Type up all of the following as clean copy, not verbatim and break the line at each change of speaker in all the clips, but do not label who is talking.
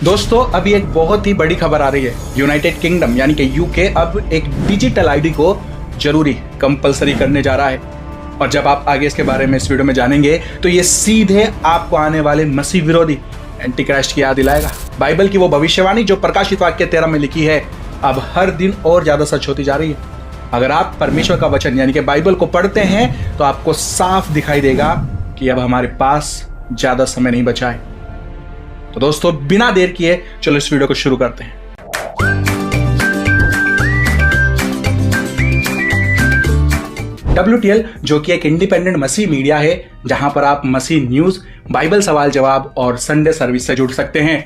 दोस्तों अभी एक बहुत ही बड़ी खबर आ रही है। यूनाइटेड किंगडम यानी कि यूके अब एक डिजिटल आईडी को जरूरी कंपलसरी करने जा रहा है। और जब आप आगे इसके बारे में इस वीडियो में जानेंगे तो ये सीधे आपको आने वाले मसीह विरोधी एंटी क्राइस्ट की याद दिलाएगा। बाइबल की वो भविष्यवाणी जो प्रकाशित वाक्य 13 में लिखी है अब हर दिन और ज्यादा सच होती जा रही है। अगर आप परमेश्वर का वचन यानी कि बाइबल को पढ़ते हैं तो आपको साफ दिखाई देगा कि अब हमारे पास ज्यादा समय नहीं बचा है। तो दोस्तों बिना देर किए चलो इस वीडियो को शुरू करते हैं। WTL जो कि एक इंडिपेंडेंट मसीह मीडिया है जहां पर आप मसीह न्यूज, बाइबल सवाल जवाब और संडे सर्विस से जुड़ सकते हैं।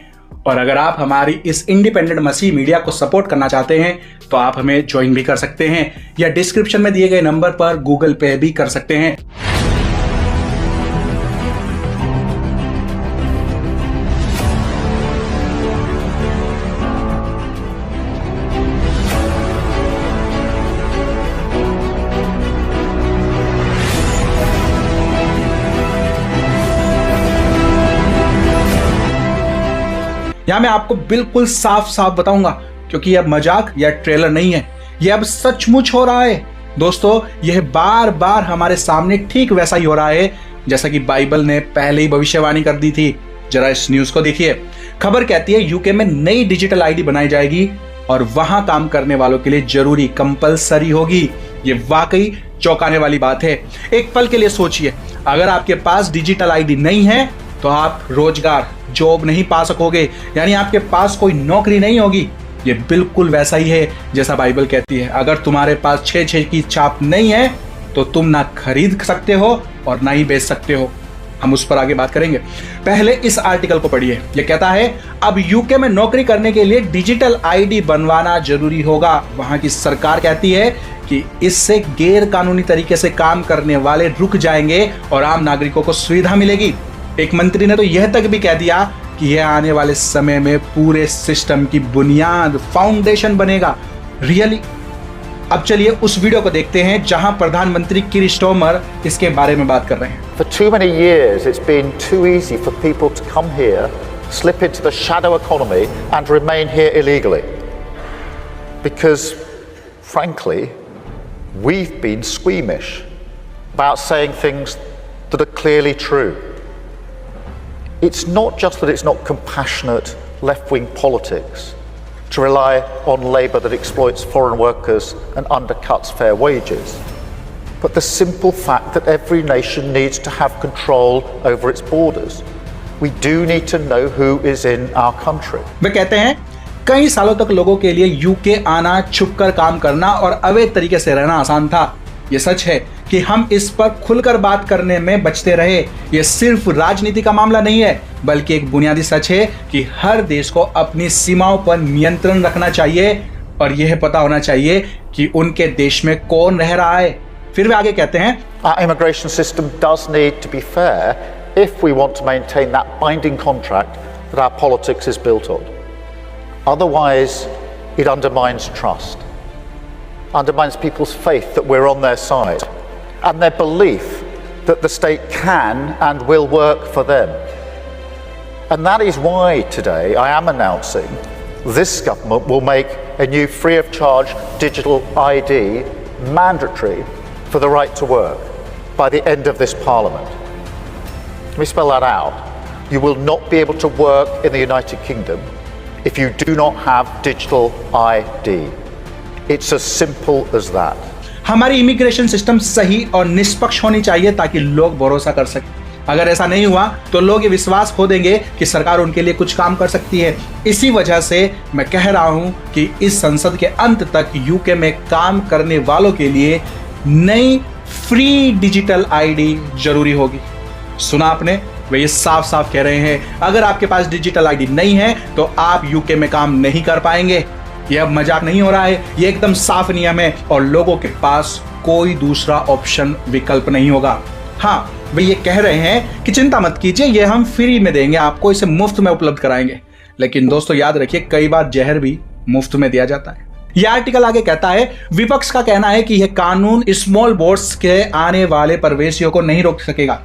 और अगर आप हमारी इस इंडिपेंडेंट मसीह मीडिया को सपोर्ट करना चाहते हैं तो आप हमें ज्वाइन भी कर सकते हैं या डिस्क्रिप्शन में दिए गए नंबर पर गूगल पे भी कर सकते हैं। यहां मैं आपको बिल्कुल साफ साफ बताऊंगा क्योंकि यह मजाक या ट्रेलर नहीं है, यह अब सचमुच हो रहा है। दोस्तों यह बार बार हमारे सामने ठीक वैसा ही हो रहा है जैसा कि बाइबल ने पहले ही भविष्यवाणी कर दी थी। जरा इस न्यूज को देखिए। खबर कहती है यूके में नई डिजिटल आईडी बनाई जाएगी और वहां काम करने वालों के लिए जरूरी कंपलसरी होगी। ये वाकई चौंकाने वाली बात है। एक पल के लिए सोचिए, अगर आपके पास डिजिटल आईडी नहीं है तो आप रोजगार जॉब नहीं पा सकोगे, यानी आपके पास कोई नौकरी नहीं होगी। ये बिल्कुल वैसा ही है जैसा बाइबल कहती है। अगर तुम्हारे पास 6 की छाप नहीं है तो तुम ना खरीद सकते हो और ना ही बेच सकते हो। हम उस पर आगे बात करेंगे। पहले इस आर्टिकल को पढ़िए। यह कहता है अब यूके में नौकरी करने के लिए डिजिटल आईडी बनवाना जरूरी होगा। वहां की सरकार कहती है कि इससे गैर कानूनी तरीके से काम करने वाले रुक जाएंगे और आम नागरिकों को सुविधा मिलेगी। एक मंत्री ने तो यह तक भी कह दिया कि यह आने वाले समय में पूरे सिस्टम की बुनियाद, फाउंडेशन बनेगा। रियली? अब चलिए उस वीडियो को देखते हैं जहां प्रधानमंत्री कीर स्टारमर इसके बारे में बात कर रहे हैं।
For too many years it's been too easy for people to come here, slip into the shadow economy and remain here illegally. Because frankly, we've been squeamish about saying things that are clearly true. It's not just that it's not compassionate left-wing politics to rely on labour that exploits foreign workers and undercuts fair wages, but the simple fact that every nation needs to have control over its borders. We do need to know who is in our country.
वे कहते हैं कई सालों तक लोगों के लिए UK आना, छुपकर काम करना और अवैध तरीके से रहना आसान था। ये सच है कि हम इस पर खुलकर बात करने में बचते रहे। ये सिर्फ राजनीति का मामला नहीं है बल्कि एक बुनियादी सच है कि हर देश को अपनी सीमाओं पर नियंत्रण रखना चाहिए और यह पता होना चाहिए कि उनके देश में कौन रह रहा है। फिर वे आगे कहते हैं
Our immigration system does need to be fair if we want to maintain that binding contract that our politics is built on. Otherwise, it undermines trust, undermines people's faith that we're on their side and their belief that the state can and will work for them. And that is why today I am announcing this government will make a new free of charge digital ID mandatory for the right to work by the end of this parliament. Let me spell that out. You will not be able to work in the United Kingdom if you do not have digital ID. It's as simple as that.
हमारी immigration system सही और निष्पक्ष होनी चाहिए ताकि लोग भरोसा कर सकें। अगर ऐसा नहीं हुआ तो लोग ये विश्वास खो देंगे कि सरकार उनके लिए कुछ काम कर सकती है। इसी वजह से मैं कह रहा हूं कि इस संसद के अंत तक यूके में काम करने वालों के लिए नई फ्री डिजिटल आईडी जरूरी होगी। सुना आपने? वे ये साफ साफ कह रहे हैं अगर आपके पास डिजिटल आईडी नहीं है तो आप यूके में काम नहीं कर पाएंगे। यह अब मजाक नहीं हो रहा है, यह एकदम साफ नियम है और लोगों के पास कोई दूसरा ऑप्शन विकल्प नहीं होगा। हाँ, वे ये कह रहे हैं कि चिंता मत कीजिए, ये हम फ्री में देंगे आपको, इसे मुफ्त में उपलब्ध कराएंगे। लेकिन दोस्तों याद रखिए कई बार जहर भी मुफ्त में दिया जाता है। यह आर्टिकल आगे कहता है विपक्ष का कहना है कि यह कानून स्मॉल बोट्स के आने वाले प्रवेशियों को नहीं रोक सकेगा।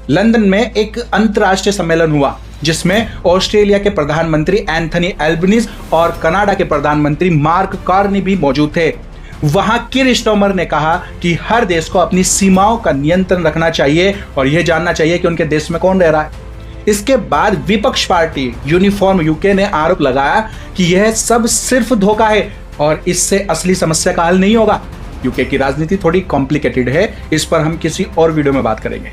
लंदन में एक अंतर्राष्ट्रीय सम्मेलन हुआ जिसमें ऑस्ट्रेलिया के प्रधानमंत्री एंथनी एल्बनीज और कनाडा के प्रधानमंत्री मार्क कार्नी भी मौजूद थे। वहां कीर स्टारमर ने कहा कि हर देश को अपनी सीमाओं का नियंत्रण रखना चाहिए और यह जानना चाहिए कि उनके देश में कौन रह रहा है। इसके बाद विपक्ष पार्टी यूनिफॉर्म यूके ने आरोप लगाया कि यह सब सिर्फ धोखा है और इससे असली समस्या का हल नहीं होगा। यूके की राजनीति थोड़ी कॉम्प्लिकेटेड है, इस पर हम किसी और वीडियो में बात करेंगे।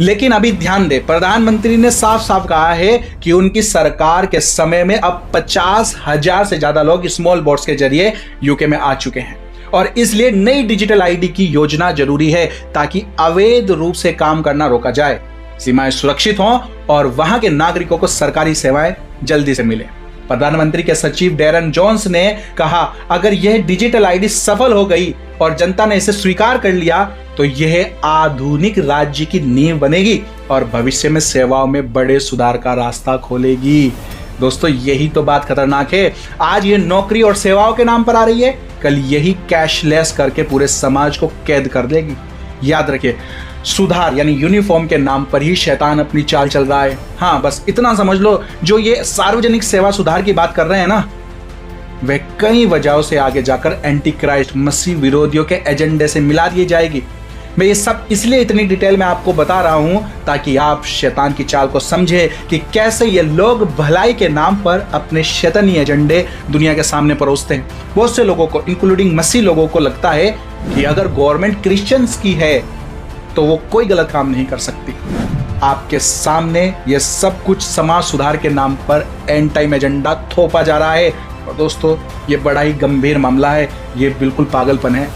लेकिन अभी ध्यान दें, प्रधानमंत्री ने साफ साफ कहा है कि उनकी सरकार के समय में अब 50,000 से ज्यादा लोग स्मॉल बोट्स के जरिए यूके में आ चुके हैं और इसलिए नई डिजिटल आईडी की योजना जरूरी है ताकि अवैध रूप से काम करना रोका जाए, सीमाएं सुरक्षित हों और वहां के नागरिकों को सरकारी सेवाएं जल्दी से मिले। प्रधानमंत्री के सचिव डैरन जोन्स ने कहा, अगर यह डिजिटल आईडी सफल हो गई और जनता ने इसे स्वीकार कर लिया तो यह आधुनिक राज्य की नींव बनेगी और भविष्य में सेवाओं में बड़े सुधार का रास्ता खोलेगी। दोस्तों, यही तो बात खतरनाक है। आज ये नौकरी और सेवाओं के नाम पर आ रही है, कल यही कैशलेस करके पूरे समाज को कैद कर देगी। याद रखिए, सुधार यानी यूनिफॉर्म के नाम पर ही शैतान अपनी चाल चल रहा है। हाँ, बस इतना समझ लो, जो ये सार्वजनिक सेवा सुधार की बात कर रहे हैं ना, वे कई वजहों से आगे जाकर एंटी क्राइस्ट मसीह विरोधियों के एजेंडे से मिला दी जाएगी। मैं ये सब इसलिए इतनी डिटेल में आपको बता रहा हूं ताकि आप शैतान की चाल को समझे कि कैसे ये लोग भलाई के नाम पर अपने शैतानी एजेंडे दुनिया के सामने परोसते हैं। बहुत से लोगों को, इंक्लूडिंग मसीह लोगों को, लगता है कि अगर गवर्नमेंट क्रिश्चियंस की है तो वो कोई गलत काम नहीं कर सकती। आपके सामने ये सब कुछ समाज सुधार के नाम पर एंड टाइम एजेंडा थोपा जा रहा है और दोस्तों, ये बड़ा ही गंभीर मामला है, ये बिल्कुल पागलपन है।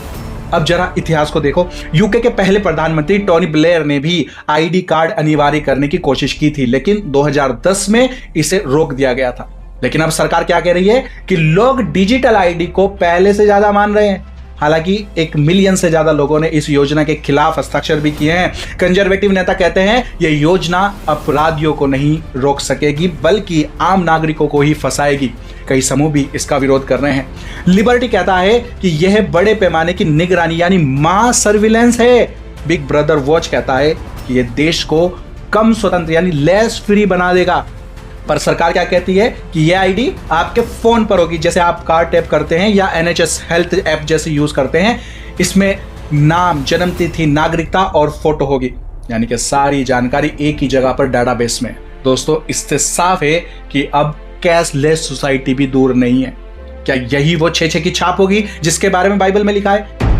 अब जरा इतिहास को देखो। यूके के पहले प्रधानमंत्री टोनी ब्लेयर ने भी आईडी कार्ड अनिवार्य करने की कोशिश की थी, लेकिन 2010 में इसे रोक दिया गया था। लेकिन अब सरकार क्या कह रही है कि लोग डिजिटल आईडी को पहले से ज्यादा मान रहे हैं। हालांकि 1 मिलियन से ज्यादा लोगों ने इस योजना के खिलाफ हस्ताक्षर भी किए हैं। कंजर्वेटिव नेता कहते हैं यह योजना अपराधियों को नहीं रोक सकेगी बल्कि आम नागरिकों को ही फंसाएगी। कई समूह भी इसका विरोध कर रहे हैं। लिबर्टी कहता है कि यह बड़े पैमाने की निगरानी यानी मास सर्विलेंस है। बिग ब्रदर वॉच कहता है कि यह देश को कम स्वतंत्र यानी लेस फ्री बना देगा। पर सरकार क्या कहती है कि यह आईडी आपके फोन पर होगी, जैसे आप कार्ड टैप करते हैं या NHS हेल्थ ऐप जैसे यूज करते हैं। इसमें नाम, जन्मतिथि, नागरिकता और फोटो होगी, यानी कि सारी जानकारी एक ही जगह पर डाटाबेस में। दोस्तों, इससे साफ है कि अब कैशलेस सोसाइटी भी दूर नहीं है। क्या यही वो 6 की छाप होगी जिसके बारे में बाइबल में लिखा है?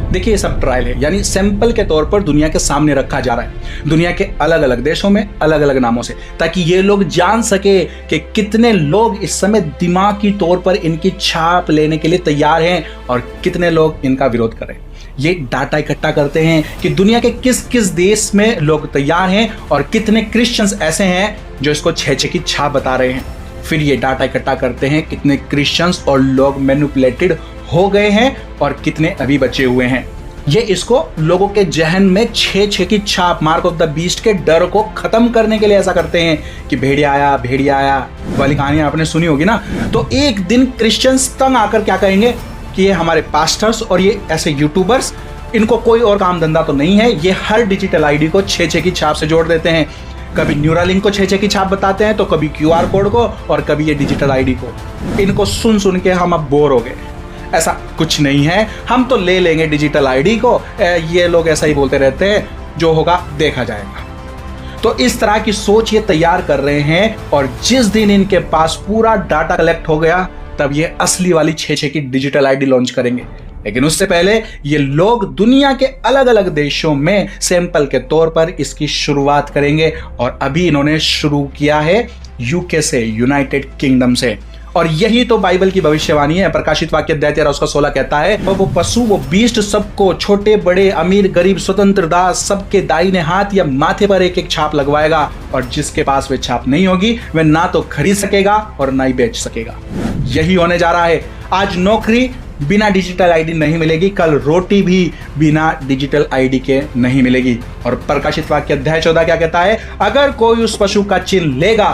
देखिए, ये सब ट्रायल है, यानी सैंपल के तौर पर दुनिया के सामने रखा जा रहा है, दुनिया के अलग अलग देशों में अलग अलग नामों से, ताकि ये लोग जान सके कि कितने लोग इस समय दिमागी तौर पर इनकी छाप लेने के लिए तैयार हैं और कितने लोग इनका विरोध कर रहे हैं। ये डाटा इकट्ठा करते हैं कि दुनिया के किस किस देश में लोग तैयार हैं और कितने क्रिश्चियंस ऐसे हैं जो इसको 6 की छाप बता रहे हैं। फिर ये डाटा इकट्ठा करते हैं कितने क्रिश्चियंस और लोग मैनिपुलेटेड हो गए हैं और कितने अभी बचे हुए हैं। ये इसको लोगों के जहन में 6 की छाप, मार्क ऑफ द बीस्ट के डर को खत्म करने के लिए ऐसा करते हैं कि भेड़िया आया वाली कहानी आपने सुनी होगी ना। तो एक दिन क्रिश्चियंस तंग आकर क्या कहेंगे कि ये हमारे पास्टर्स और ये ऐसे यूट्यूबर्स, इनको कोई और काम धंधा तो नहीं है, ये हर डिजिटल आईडी को 6 की छाप से जोड़ देते हैं। कभी न्यूरालिंक को 6 की छाप बताते हैं, तो कभी QR कोड को और कभी ये डिजिटल आईडी को। इनको सुन के हम अब बोर हो गए। ऐसा कुछ नहीं है, हम तो ले लेंगे डिजिटल आईडी को, ये लोग ऐसा ही बोलते रहते हैं, जो होगा देखा जाएगा। तो इस तरह की सोच ये तैयार कर रहे हैं और जिस दिन इनके पास पूरा डाटा कलेक्ट हो गया तब ये असली वाली 6 की डिजिटल आईडी लॉन्च करेंगे। लेकिन उससे पहले ये लोग दुनिया के अलग अलग देशों में सैंपल के तौर पर इसकी शुरुआत करेंगे और अभी इन्होंने शुरू किया है यूके से, यूनाइटेड किंगडम से। और यही तो बाइबल की भविष्यवाणी है। प्रकाशित वाक्य 13:16 कहता है, वो पशु, वो बीस्ट सबको, छोटे बड़े, अमीर गरीब, स्वतंत्र दास, सबके दाहिने हाथ या माथे पर एक छाप लगवाएगा और जिसके पास वे छाप नहीं होगी वह ना तो खरीद सकेगा और ना ही बेच सकेगा। यही होने जा रहा है। आज नौकरी बिना डिजिटल आईडी नहीं मिलेगी, कल रोटी भी बिना डिजिटल आईडी के नहीं मिलेगी। और प्रकाशित वाक्य 14 क्या कहता है, अगर कोई उस पशु का चिन्ह लेगा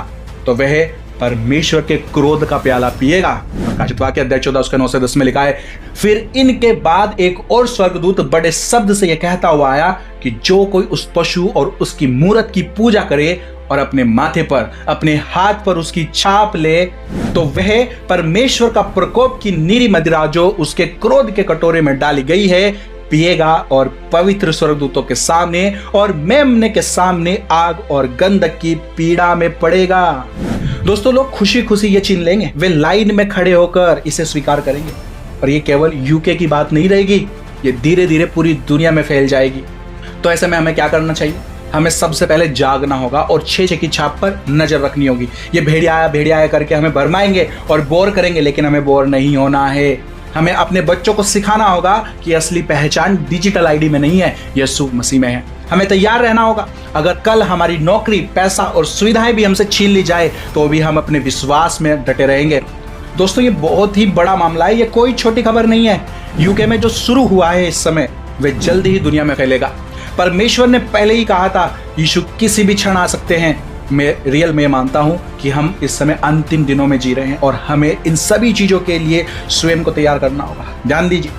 तो वह परमेश्वर के क्रोध का प्याला पिएगा। प्रकाशित वाक्य 14 उसके 9 से 10 में लिखा है, फिर इनके बाद एक और स्वर्गदूत बड़े शब्द से यह कहता हुआ आया कि जो कोई उस पशु और उसकी मूरत की पूजा करे और अपने माथे पर, अपने हाथ पर उसकी छाप ले, तो वह परमेश्वर का प्रकोप की नीरी मदिरा जो उसके क्रोध के कटोरे में डाली गई है पिएगा और पवित्र स्वर्गदूतों के सामने और मेमने के सामने आग और गंधक की पीड़ा में पड़ेगा। दोस्तों, लोग खुशी खुशी ये छीन लेंगे, वे लाइन में खड़े होकर इसे स्वीकार करेंगे। और ये केवल यूके की बात नहीं रहेगी, ये धीरे धीरे पूरी दुनिया में फैल जाएगी। तो ऐसे में हमें क्या करना चाहिए? हमें सबसे पहले जागना होगा और 6 की छाप पर नजर रखनी होगी। ये भेड़िया आया करके हमें भरमाएंगे और बोर करेंगे, लेकिन हमें बोर नहीं होना है। हमें अपने बच्चों को सिखाना होगा कि असली पहचान डिजिटल आईडी में नहीं है, यीशु मसीह में है। हमें तैयार रहना होगा, अगर कल हमारी नौकरी, पैसा और सुविधाएं भी हमसे छीन ली जाए तो भी हम अपने विश्वास में डटे रहेंगे। दोस्तों, ये बहुत ही बड़ा मामला है, ये कोई छोटी खबर नहीं है। यूके में जो शुरू हुआ है इस समय, वह जल्दी ही दुनिया में फैलेगा। परमेश्वर ने पहले ही कहा था यीशु किसी भी क्षण आ सकते हैं। मैं मानता हूं कि हम इस समय अंतिम दिनों में जी रहे हैं और हमें इन सभी चीजों के लिए स्वयं को तैयार करना होगा। ध्यान दीजिए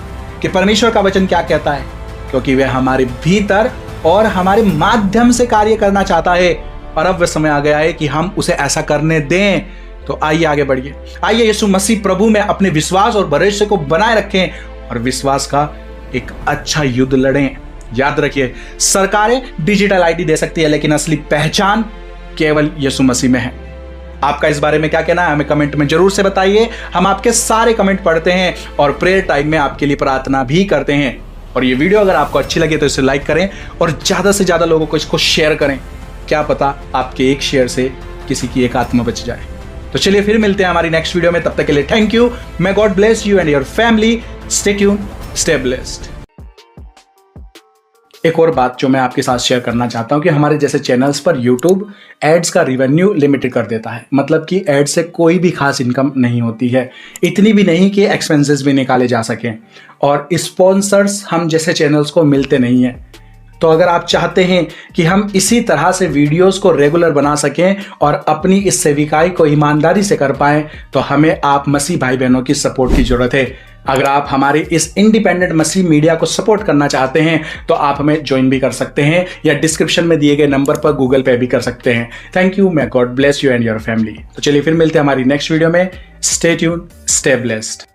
कि परमेश्वर का वचन क्या कहता है, क्योंकि वह हमारे भीतर और हमारे माध्यम से कार्य करना चाहता है और अब वह समय आ गया है कि हम उसे ऐसा करने दें। तो आइए आगे बढ़िए, आइए यीशु मसीह प्रभु में अपने विश्वास और भरोसे को बनाए रखें और विश्वास का एक अच्छा युद्ध लड़ें। याद रखिए, सरकारें डिजिटल आईडी दे सकती है, लेकिन असली पहचान केवल यीशु मसीह में है। आपका इस बारे में क्या कहना है हमें कमेंट में जरूर से बताइए। हम आपके सारे कमेंट पढ़ते हैं और प्रेयर टाइम में आपके लिए प्रार्थना भी करते हैं। और ये वीडियो अगर आपको अच्छी लगे तो इसे लाइक करें और ज्यादा से ज्यादा लोगों को इसको शेयर करें। क्या पता आपके एक शेयर से किसी की एक आत्मा बच जाए। तो चलिए फिर मिलते हैं हमारी नेक्स्ट वीडियो में, तब तक के लिए thank you. May God bless you and your family. Stay tuned, stay blessed. एक और बात जो मैं आपके साथ शेयर करना चाहता हूं कि हमारे जैसे चैनल्स पर YouTube एड्स का रिवेन्यू लिमिटेड कर देता है, मतलब कि एड से कोई भी खास इनकम नहीं होती है, इतनी भी नहीं कि एक्सपेंसेस भी निकाले जा सकें, और स्पॉन्सर्स हम जैसे चैनल्स को मिलते नहीं हैं। तो अगर आप चाहते हैं कि हम इसी तरह से वीडियोस को रेगुलर बना सकें और अपनी इस सेविकाई को ईमानदारी से कर पाएं, तो हमें आप मसीह भाई बहनों की सपोर्ट की जरूरत है। अगर आप हमारे इस इंडिपेंडेंट मसीह मीडिया को सपोर्ट करना चाहते हैं तो आप हमें ज्वाइन भी कर सकते हैं या डिस्क्रिप्शन में दिए गए नंबर पर गूगल पे भी कर सकते हैं। Thank you. May God bless you and your family. तो चलिए फिर मिलते हैं हमारी नेक्स्ट वीडियो में। Stay tuned, stay blessed.